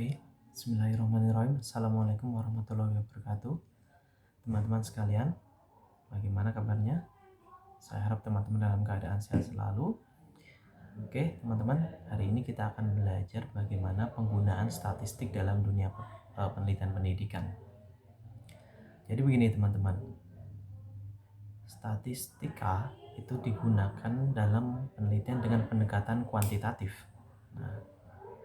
Oke, bismillahirrahmanirrahim. Assalamualaikum warahmatullahi wabarakatuh. Teman-teman sekalian, bagaimana kabarnya? Saya harap teman-teman dalam keadaan sehat selalu. Oke, teman-teman, hari ini kita akan belajar bagaimana penggunaan statistik dalam dunia penelitian pendidikan. Jadi begini teman-teman, statistika itu digunakan dalam penelitian dengan pendekatan kuantitatif. Nah,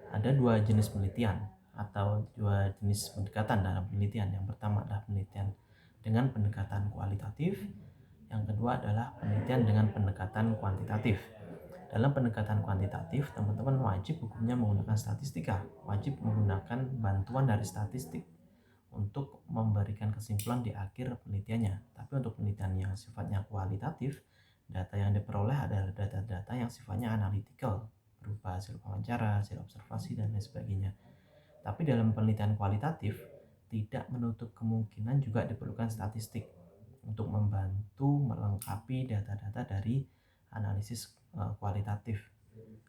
ada dua jenis penelitian atau dua jenis pendekatan dalam penelitian. Yang pertama adalah penelitian dengan pendekatan kualitatif, yang kedua adalah penelitian dengan pendekatan kuantitatif. Dalam pendekatan kuantitatif, teman-teman wajib hukumnya menggunakan statistika, wajib menggunakan bantuan dari statistik untuk memberikan kesimpulan di akhir penelitiannya. Tapi untuk penelitian yang sifatnya kualitatif, data yang diperoleh adalah data-data yang sifatnya analytical, berupa hasil wawancara, hasil observasi, dan lain sebagainya. Tapi dalam penelitian kualitatif, tidak menutup kemungkinan juga diperlukan statistik untuk membantu melengkapi data-data dari analisis kualitatif.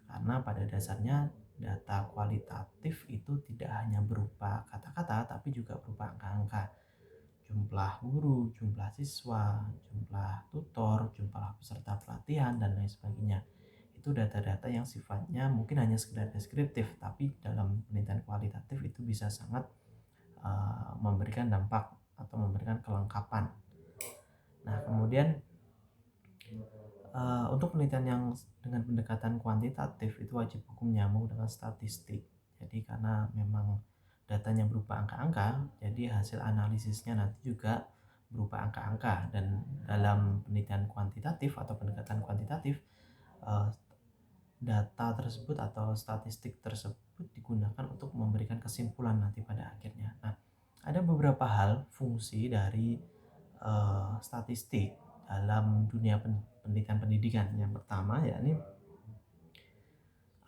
Karena pada dasarnya data kualitatif itu tidak hanya berupa kata-kata, tapi juga berupa angka-angka. Jumlah guru, jumlah siswa, jumlah tutor, jumlah peserta pelatihan, dan lain sebagainya. Itu data-data yang sifatnya mungkin hanya sekedar deskriptif, tapi dalam penelitian kualitatif itu bisa sangat memberikan dampak atau memberikan kelengkapan. Nah, kemudian untuk penelitian yang dengan pendekatan kuantitatif itu wajib hukumnya menggunakan statistik. Jadi karena memang datanya berupa angka-angka, jadi hasil analisisnya nanti juga berupa angka-angka. Dan dalam penelitian kuantitatif atau pendekatan kuantitatif, data tersebut atau statistik tersebut digunakan untuk memberikan kesimpulan nanti pada akhirnya. Nah, ada beberapa hal fungsi dari statistik dalam dunia penelitian pendidikan. Yang pertama yakni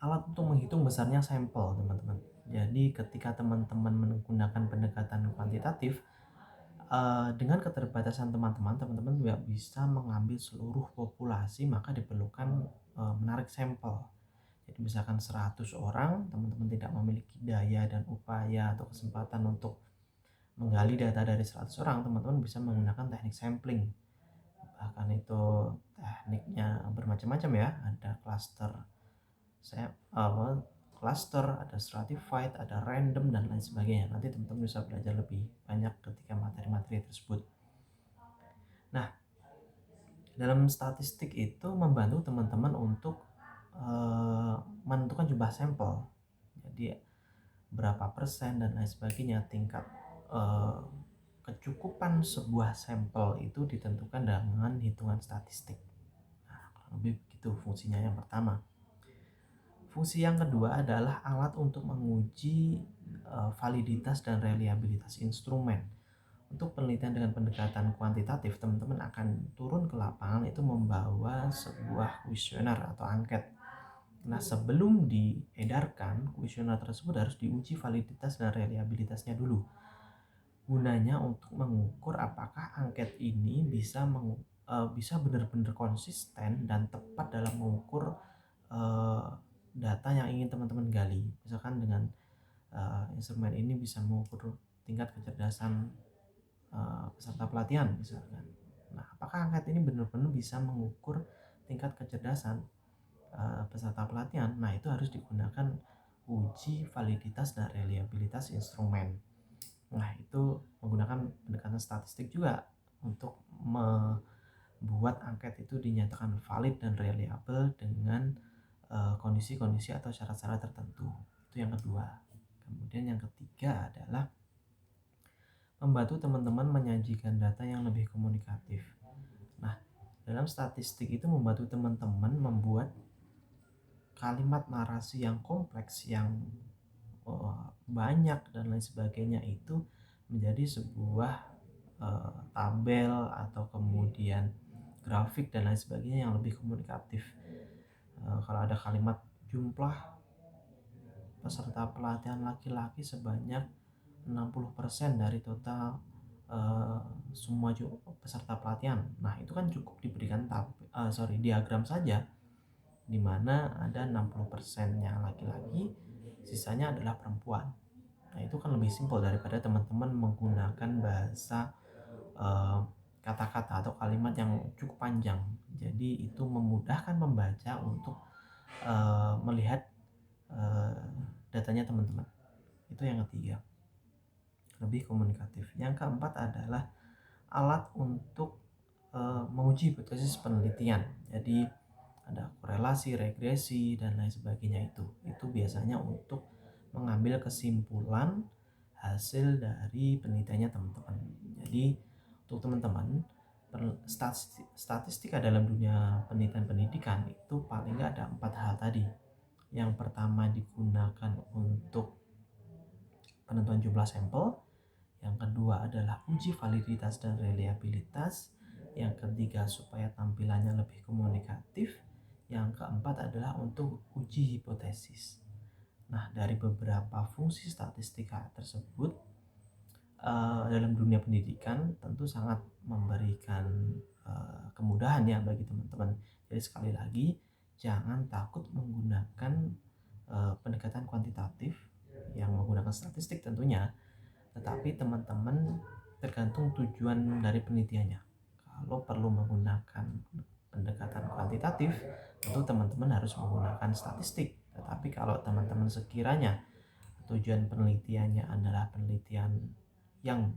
alat untuk menghitung besarnya sampel, teman-teman. Jadi ketika teman-teman menggunakan pendekatan kuantitatif, dengan keterbatasan teman-teman tidak bisa mengambil seluruh populasi, maka diperlukan menarik sampel. Jadi misalkan 100 orang, teman-teman tidak memiliki daya dan upaya atau kesempatan untuk menggali data dari 100 orang, teman-teman bisa menggunakan teknik sampling. Bahkan itu tekniknya bermacam-macam ya, ada cluster, ada stratified, ada random, dan lain sebagainya. Nanti teman-teman bisa belajar lebih banyak ketika materi-materi tersebut. Nah, dalam statistik itu membantu teman-teman untuk menentukan jumlah sampel. Jadi berapa persen dan lain sebagainya, tingkat kecukupan sebuah sampel itu ditentukan dengan hitungan statistik. Nah, lebih begitu fungsinya yang pertama. Fungsi yang kedua adalah alat untuk menguji validitas dan reliabilitas instrumen. Untuk penelitian dengan pendekatan kuantitatif, teman-teman akan turun ke lapangan itu membawa sebuah kuesioner atau angket. Nah, sebelum diedarkan, kuesioner tersebut harus diuji validitas dan reliabilitasnya dulu. Gunanya untuk mengukur apakah angket ini bisa benar-benar konsisten dan tepat dalam mengukur data yang ingin teman-teman gali. Misalkan dengan instrumen ini bisa mengukur tingkat kecerdasan peserta pelatihan misalkan. Nah, apakah angket ini benar-benar bisa mengukur tingkat kecerdasan peserta pelatihan? Nah, itu harus digunakan uji validitas dan reliabilitas instrumen. Nah, itu menggunakan pendekatan statistik juga untuk membuat angket itu dinyatakan valid dan reliable dengan kondisi-kondisi atau syarat-syarat tertentu. Itu yang kedua. Kemudian yang ketiga adalah membantu teman-teman menyajikan data yang lebih komunikatif. Nah, dalam statistik itu membantu teman-teman membuat kalimat narasi yang kompleks, yang banyak dan lain sebagainya itu menjadi sebuah tabel atau kemudian grafik dan lain sebagainya yang lebih komunikatif. Kalau ada kalimat jumlah peserta pelatihan laki-laki sebanyak 60% dari total semua peserta pelatihan. Nah, itu kan cukup diberikan diagram saja, di mana ada 60%-nya laki-laki, sisanya adalah perempuan. Nah, itu kan lebih simpel daripada teman-teman menggunakan bahasa eh, kata-kata atau kalimat yang cukup panjang. Jadi itu memudahkan membaca untuk melihat eh, datanya teman-teman. Itu yang ketiga, lebih komunikatif. Yang keempat adalah alat untuk menguji hipotesis penelitian. Jadi ada korelasi, regresi, dan lain sebagainya. Itu biasanya untuk mengambil kesimpulan hasil dari penelitiannya teman-teman. Jadi untuk teman-teman, statistika dalam dunia penelitian pendidikan itu paling nggak ada 4 hal tadi. Yang pertama digunakan untuk penentuan jumlah sampel, yang kedua adalah uji validitas dan reliabilitas, yang ketiga supaya tampilannya lebih komunikatif, yang keempat adalah untuk uji hipotesis. Nah, dari beberapa fungsi statistika tersebut dalam dunia pendidikan tentu sangat memberikan kemudahan ya bagi teman-teman. Jadi sekali lagi, jangan takut menggunakan pendekatan kuantitatif yang menggunakan statistik tentunya, tetapi teman-teman tergantung tujuan dari penelitiannya. Kalau perlu menggunakan pendekatan kuantitatif, tentu teman-teman harus menggunakan statistik. Tetapi kalau teman-teman sekiranya tujuan penelitiannya adalah penelitian yang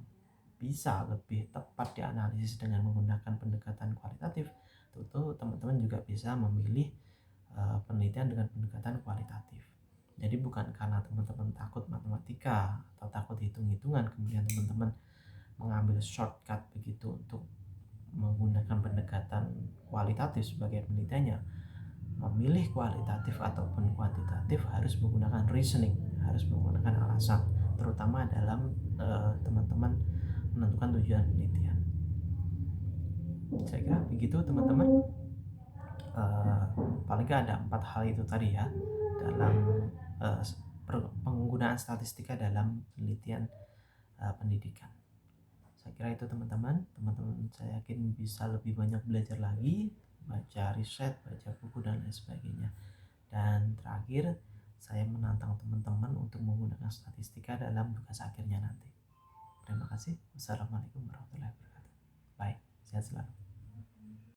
bisa lebih tepat dianalisis dengan menggunakan pendekatan kualitatif, tentu teman-teman juga bisa memilih penelitian dengan pendekatan kualitatif. Jadi bukan karena teman-teman takut matematika atau takut hitung-hitungan kemudian teman-teman mengambil shortcut begitu untuk menggunakan pendekatan kualitatif sebagai penelitiannya. Memilih kualitatif ataupun kuantitatif harus menggunakan reasoning, harus menggunakan alasan, terutama dalam teman-teman menentukan tujuan penelitian. Saya kira begitu teman-teman. Paling nggak ada 4 hal itu tadi ya dalam uh, penggunaan statistika dalam penelitian pendidikan. Saya kira itu teman-teman. Saya yakin bisa lebih banyak belajar lagi, baca riset, baca buku dan lain sebagainya. Dan terakhir, saya menantang teman-teman untuk menggunakan statistika dalam tugas akhirnya nanti. Terima kasih. Wassalamualaikum warahmatullahi wabarakatuh. Bye. Sehat selalu.